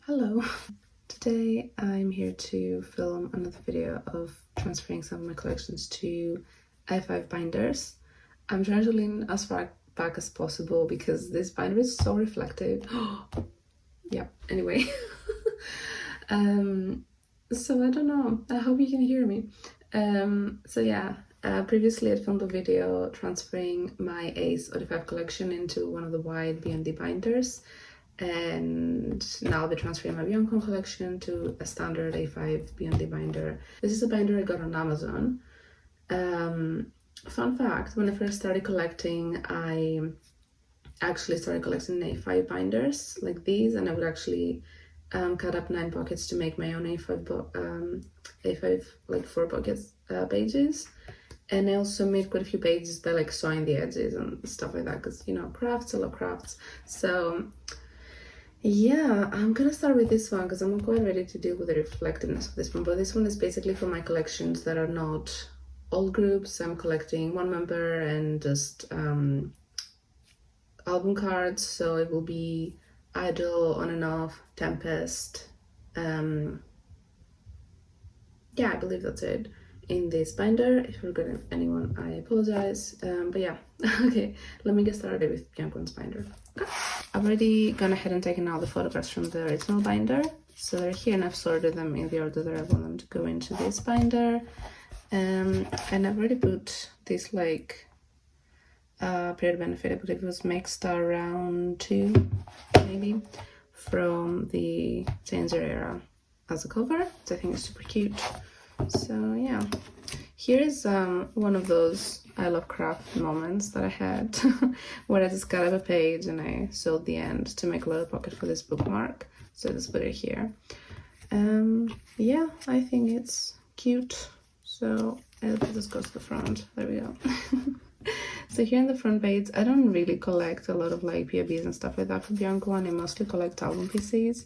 Hello! Today I'm here to film another video of transferring some of my collections to A5 binders. I'm trying to lean as far back as possible because this binder is so reflective. Yeah, anyway. So I don't know, I hope you can hear me. Previously I filmed a video transferring my a.c.e collection into one of the wide B&D binders, and now I'll be transferring my Bianco collection to a standard A5 B&D binder. This is a binder I got on Amazon. Fun fact, when I first started collecting, I actually started collecting A5 binders like these, and I would actually cut up 9 pockets to make my own A5 like 4 pockets pages. And I also made quite a few pages by like sewing the edges and stuff like that, because you know, crafts, I love crafts. So yeah, I'm gonna start with this one because I'm not quite ready to deal with the reflectiveness of this one, but this one is basically for my collections that are not all groups. I'm collecting one member and just album cards, so it will be i-dle, On and Off, Tempest, yeah, I believe that's it in this binder. If you're forgotten anyone, I apologize, but yeah. Okay, let me get started with Bianco's binder. Okay. I've already gone ahead and taken all the photographs from the original binder, so they're here, and I've sorted them in the order that I want them to go into this binder. And I've already put this like period benefit, I believe it was mixed around 2 maybe, from the Tanger era as a cover, which I think is super cute. So yeah, here's one of those I love craft moments that I had where I just cut up a page and I sewed the end to make a little pocket for this bookmark, so I just put it here. Yeah, I think it's cute, so I'll just go to the front. There we go. So here in the front page, I don't really collect a lot of like POBs and stuff like that for Bianco, and I mostly collect album PCs.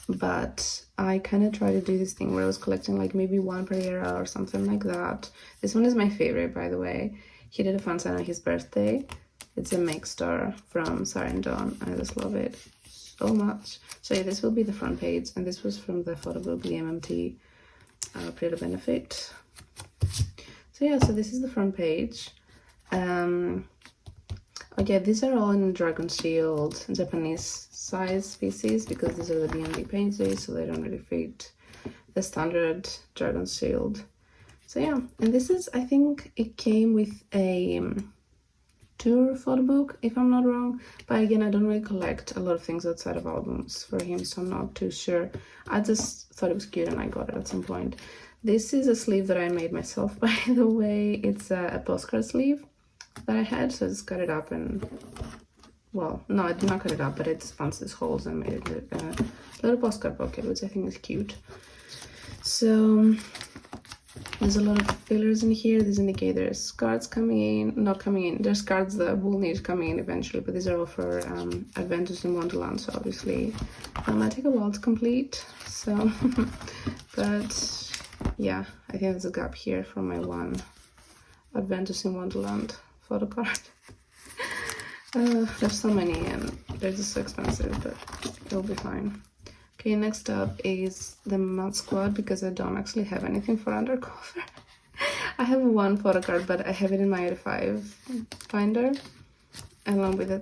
But I kind of try to do this thing where I was collecting like maybe one per era or something like that. This one is my favorite, by the way. He did a fan sign on his birthday. It's a make star from Sarah & Dawn. I just love it so much. So yeah, this will be the front page, and this was from the photo book, the MMT Creator Benefit. So yeah, so this is the front page. Okay, these are all in dragon sealed Japanese size pieces because these are the B&D pages, so they don't really fit the standard dragon sealed. So yeah, and this is, I think it came with a tour photo book, if I'm not wrong, but again, I don't really collect a lot of things outside of albums for him, so I'm not too sure. I just thought it was cute and I got it at some point. This is a sleeve that I made myself, by the way. It's a postcard sleeve that I had, so I just cut it up and, well, no, I did not cut it up, but I just punched these holes and made it a little postcard pocket, which I think is cute. So there's a lot of fillers in here. These indicate there's cards coming in, not coming in, there's cards that will need coming in eventually, but these are all for Adventures in Wonderland, so obviously it might take a while to complete, so but yeah, I think there's a gap here from my one Adventures in Wonderland photo card. There's so many and they're just so expensive, but it'll be fine. Okay, next up is the Mud Squad, because I don't actually have anything for undercover. I have one photo card, but I have it in my A5 binder along with a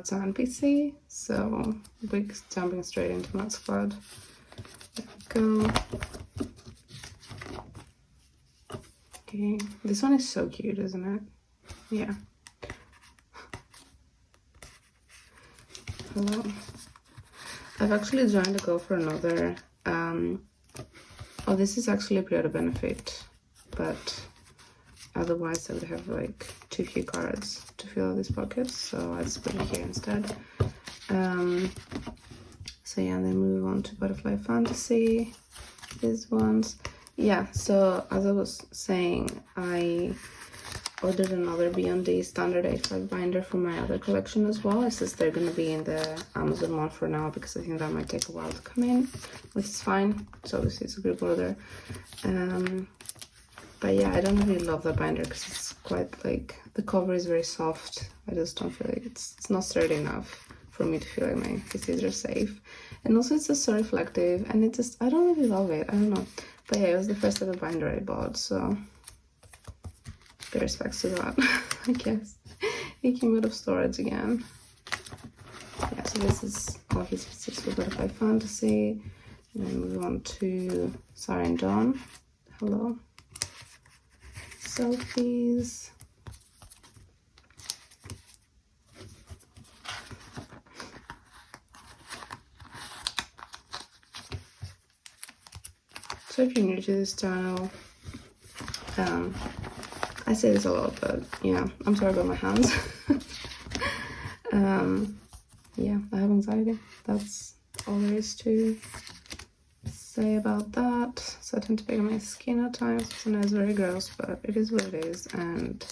Zan PC, so we're jumping straight into Mud Squad. There we go. Okay, this one is so cute, isn't it? Yeah. Hello. I've actually joined to go for another, oh, this is actually a pre-order benefit, but otherwise I would have like too few cards to fill out these pockets, so I just put it here instead. So yeah, then move on to Butterfly Fantasy, these ones. Yeah, so as I was saying, I ordered another B&D standard A5 binder for my other collection as well. It's just they're gonna be in the Amazon one for now because I think that might take a while to come in, which is fine. So obviously it's a group order. But yeah, I don't really love that binder because it's quite like, the cover is very soft. I just don't feel like it's not sturdy enough for me to feel like my PCs are safe. And also it's just so reflective, and it just, I don't really love it, I don't know. But yeah, it was the first ever binder I bought, so pay respects to that. I guess it came out of storage again. Yeah, so this is all his PCs for Butterfly Fantasy. And then move on to Sarah and Dawn. Hello. Selfies. So if you're new to this channel, I say this a lot, but yeah, I'm sorry about my hands. Yeah, I have anxiety. That's all there is to say about that. So I tend to pick on my skin at times, which I know is very gross, but it is what it is. And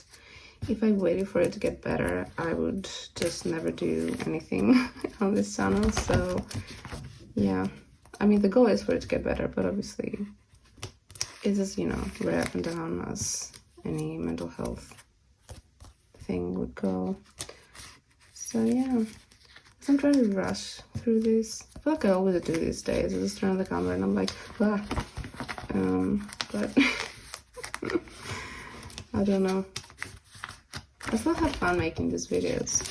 if I waited for it to get better, I would just never do anything on this channel. So yeah, I mean, the goal is for it to get better, but obviously it's just, you know, very up and down as any mental health thing would go. So yeah, so I'm trying to rush through this. I feel like I always do these days. I just turn on the camera and I'm like, ah. But I don't know. I still have fun making these videos,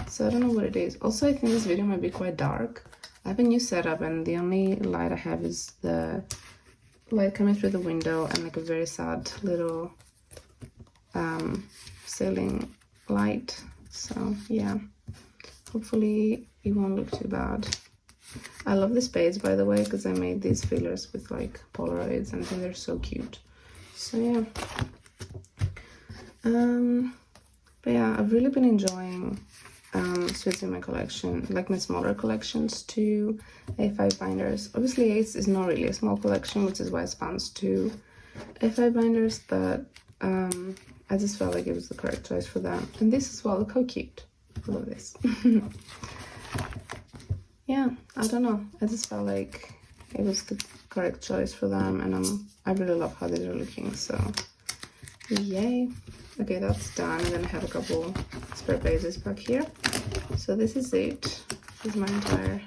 so I don't know what it is. Also, I think this video might be quite dark. I have a new setup, and the only light I have is the light coming through the window and like a very sad little ceiling light. So yeah, hopefully it won't look too bad. I love the spades, by the way, because I made these fillers with like Polaroids and I think they're so cute. So yeah. But yeah, I've really been enjoying switching my collection, like my smaller collections, to A5 binders. Obviously A.c.e is not really a small collection, which is why it spans to A5 binders, but I just felt like it was the correct choice for them. And this as well, look how cute. I love this. Yeah, I don't know, I just felt like it was the correct choice for them, and I really love how these are looking, so yay. Okay, that's done. And then I have a couple spare pages back here. So this is it. This is my entire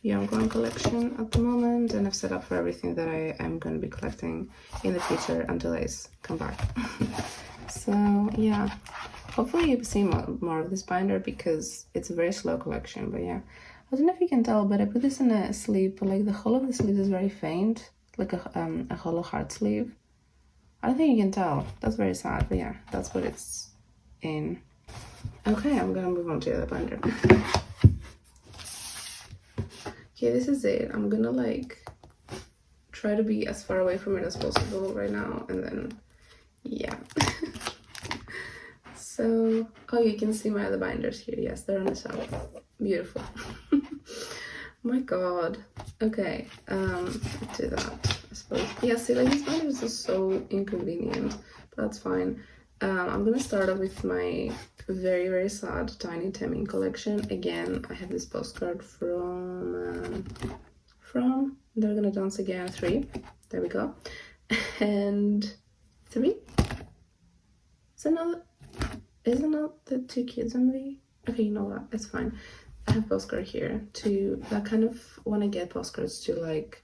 Young One collection at the moment, and I've set up for everything that I am going to be collecting in the future until I come back. So yeah, hopefully you'll see more of this binder because it's a very slow collection. But yeah, I don't know if you can tell, but I put this in a sleeve, but like the whole of the sleeve is very faint, like a hollow heart sleeve. I don't think you can tell. That's very sad, but yeah, that's what it's in. Okay, I'm gonna move on to the other binder. Okay, this is it. I'm gonna like try to be as far away from it as possible right now, and then yeah. So, oh, you can see my other binders here. Yes, they're on the shelf. Beautiful. My god. Okay, let's do that, I suppose. Yeah, see, like these binders are so inconvenient, but that's fine. I'm gonna start off with my very, very sad Tiny Temming collection. Again, I have this postcard from They're Gonna Dance Again 3. There we go. And 3? Isn't that the 2 kids movie? Okay, you know what? It's fine. I have postcard here to I kind of want to get postcards to like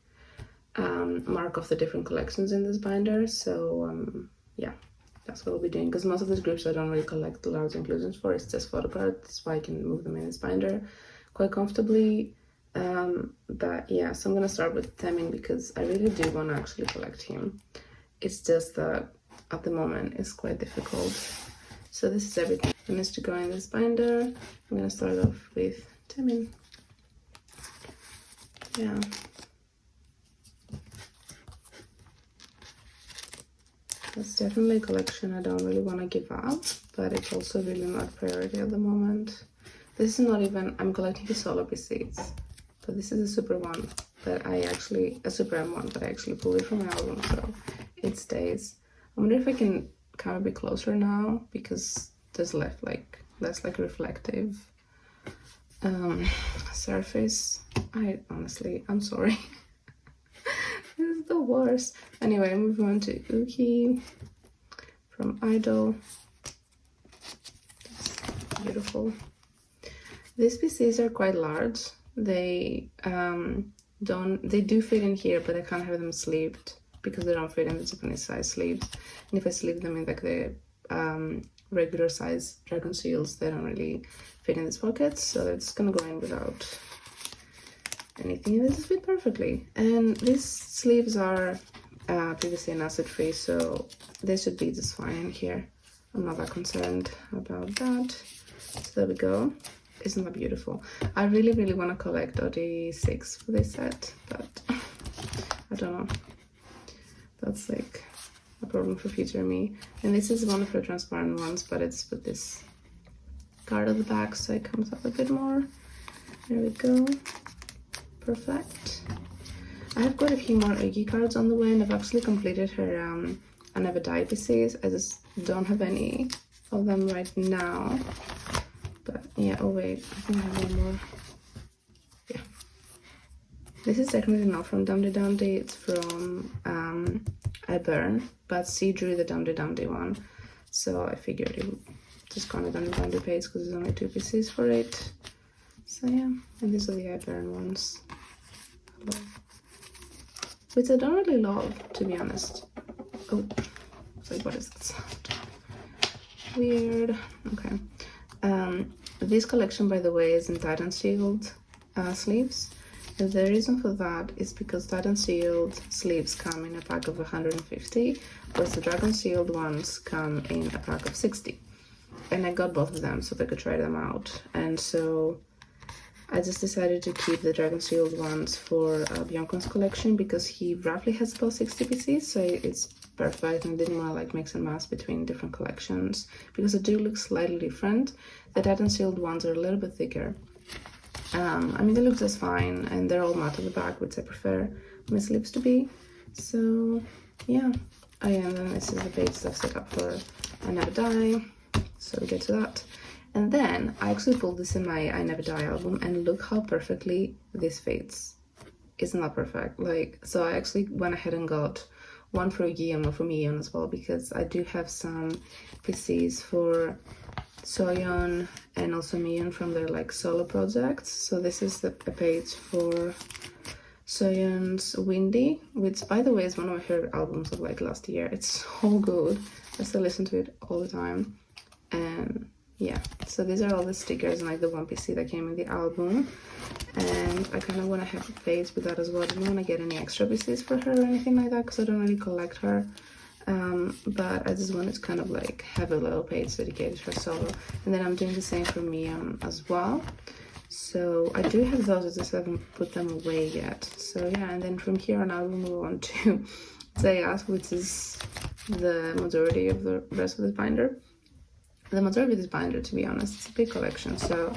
mark off the different collections in this binder. So yeah, that's what we'll be doing, because most of these groups I don't really collect the large inclusions for. It's just photo cards. That's why I can move them in this binder quite comfortably. But yeah, so I'm gonna start with Temming because I really do want to actually collect him. It's just that at the moment it's quite difficult. So this is everything that needs to go in this binder. I'm gonna start off with Temming. Yeah. That's definitely a collection I don't really want to give up, but it's also really not a priority at the moment. This is not even, I'm collecting the solo PCs, but this is a super one that a super M one that I actually pulled it from my album, so it stays. I wonder if I can come a bit closer now, because there's less like reflective surface. I'm sorry. This is the worst. Anyway, moving on to Uki from i-dle. Beautiful. These PCs are quite large. They they do fit in here, but I can't have them sleeved because they don't fit in the Japanese size sleeves. And if I sleeve them in like the regular size dragon seals, they don't really fit in these pockets, so it's gonna go in without anything. And this fit perfectly. And these sleeves are PVC and acid free, so they should be just fine in here. I'm not that concerned about that. So there we go. Isn't that beautiful? I really, really want to collect OD6 for this set, but I don't know. That's like a problem for future me. And this is one of the transparent ones, but it's with this card at the back, so it comes up a bit more. There we go. Perfect. I have quite a few more Oogie cards on the way, and I've actually completed her I Never Die PCs. I just don't have any of them right now. But yeah, oh wait, I think I have one more. Yeah. This is technically not from Dum Dum, it's from I Burn, but C drew the Dum Dum one. So I figured it would just go on the Dum Dum page because there's only 2 PCs for it. So yeah, and these are the I Burn ones. Which I don't really love, to be honest. Oh, it's like, what is that sound? Weird. Okay. This collection, by the way, is in Titan Shield sleeves. And the reason for that is because Titan Shield sleeves come in a pack of 150, whereas the Dragon Shield ones come in a pack of 60. And I got both of them so they could try them out. And so I just decided to keep the Dragon Shield ones for Bjornkon's collection because he roughly has about 60 PCs, so it's perfect, and didn't want to like mix and match between different collections because they do look slightly different. The Titan Shield ones are a little bit thicker. I mean, they look just fine, and they're all matte at the back, which I prefer my sleeves to be. So yeah, and then this is the page that I've set up for I Never Die, so we get to that. And then I actually pulled this in my I Never Die album, and look how perfectly this fits. Isn't that perfect? Like, so I actually went ahead and got one for Oogie and one for Mion as well, because I do have some PCs for Soyeon and also Mion from their like solo projects. So this is a page for Soyeon's Windy, which by the way is one of my favorite albums of like last year. It's so good. I still listen to it all the time. And yeah, so these are all the stickers and like the one PC that came in the album. And I kind of want to have a page with that as well. I don't want to get any extra PCs for her or anything like that because I don't really collect her. But I just wanted to kind of like have a little page dedicated to her solo. And then I'm doing the same for Mion as well. So I do have those, I just haven't put them away yet. So yeah, and then from here on I will move on to Zayas, which is the majority of the rest of this binder. The majority of this binder, to be honest, it's a big collection. So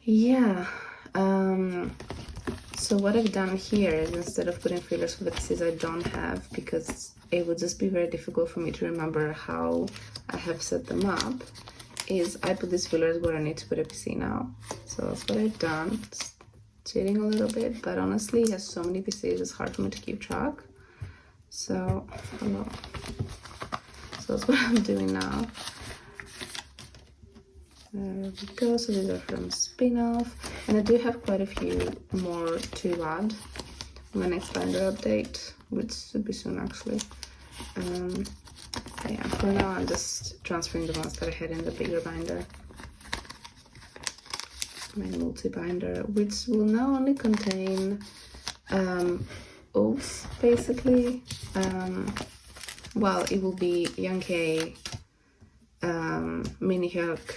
yeah, so what I've done here is instead of putting fillers for the pieces I don't have, because it would just be very difficult for me to remember how I have set them up, is I put these fillers where I need to put a PC now. So that's what I've done. It's cheating a little bit, but honestly, it has so many PCs, it's hard for me to keep track. So, hello. So that's what I'm doing now. There we go, so these are from Spin-Off, and I do have quite a few more to add in my next binder update, which should be soon actually. Yeah, for now I'm just transferring the ones that I had in the bigger binder, my multi-binder, which will now only contain oats basically. Well, it will be Yankee, Mini Hyuk,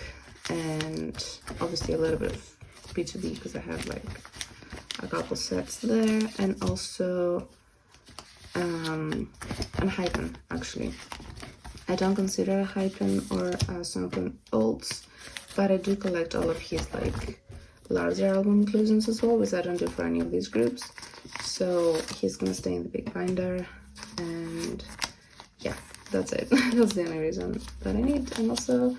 and obviously a little bit of B2B because I have like a couple sets there, and also an Hypen actually. I don't consider a Hypen or a Songkun Olds, but I do collect all of his like larger album inclusions as well, which I don't do for any of these groups. So he's gonna stay in the big binder, and yeah, that's it. That's the only reason that I need. And also,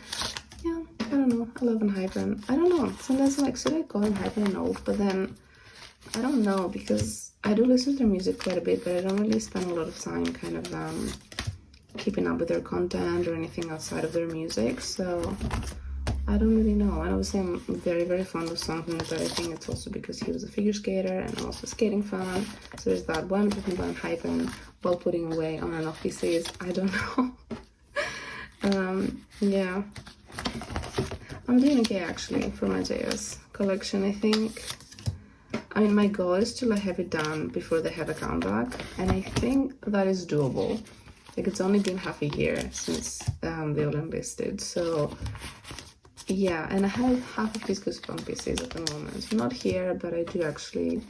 yeah, I don't know, I love an Hypen. I don't know, sometimes I'm like, should I call him Hypen and Old? But then I don't know, because I do listen to their music quite a bit, but I don't really spend a lot of time kind of keeping up with their content or anything outside of their music. So I don't really know. And obviously I'm very, very fond of something, but I think it's also because he was a figure skater and I'm also a skating fan. So there's that. Why I'm talking about hyping while putting away on and off PCs, I don't know. Yeah. I'm doing okay actually for my JS collection, I think. I mean, my goal is to like have it done before they have a comeback, and I think that is doable. Like, it's only been half a year since they all enlisted, so yeah. And I have half of these Goosebump PCs at the moment. Not here, but I do actually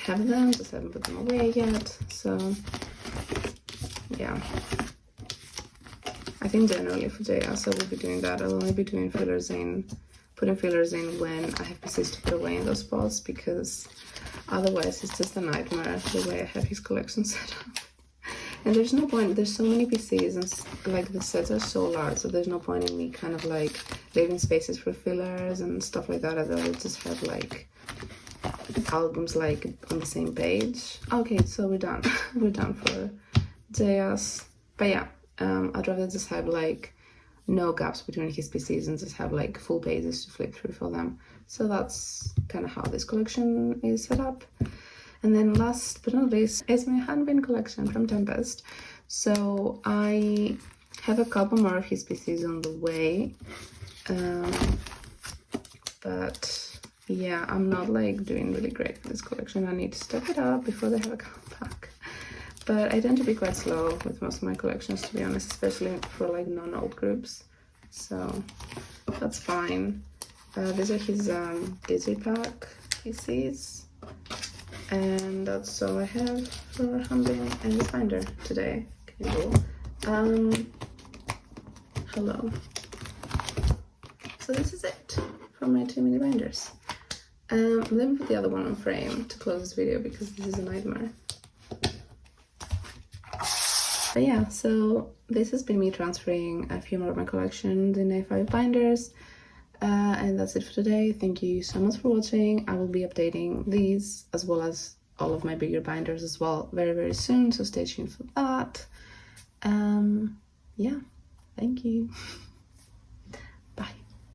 have them, just haven't put them away yet. So yeah, I think generally for JS I will be doing that. I'll only be doing fillers in, putting fillers in when I have PCs to put away in those spots, because otherwise it's just a nightmare the way I have his collection set up. And there's no point, there's so many PCs and like the sets are so large, so there's no point in me kind of like leaving spaces for fillers and stuff like that. I'd rather just have like albums like on the same page. Okay, so we're done. We're done for JS. But yeah, I'd rather just have like no gaps between his PCs and just have like full pages to flip through for them. So that's kind of how this collection is set up. And then last but not least is my handmade collection from Tempest. So I have a couple more of his PCs on the way, but yeah, I'm not like doing really great with this collection. I need to step it up before they have a comeback. But I tend to be quite slow with most of my collections, to be honest, especially for like non-old groups. So that's fine. These are his Digipack PCs. And that's all I have for handling and this binder today. Okay, cool. Hello. So this is it for my 2 mini binders. Let me put the other one on frame to close this video because this is a nightmare. But yeah, so this has been me transferring a few more of my collections in A5 binders. And that's it for today. Thank you so much for watching. I will be updating these as well as all of my bigger binders as well very, very soon, so stay tuned for that. Yeah, thank you.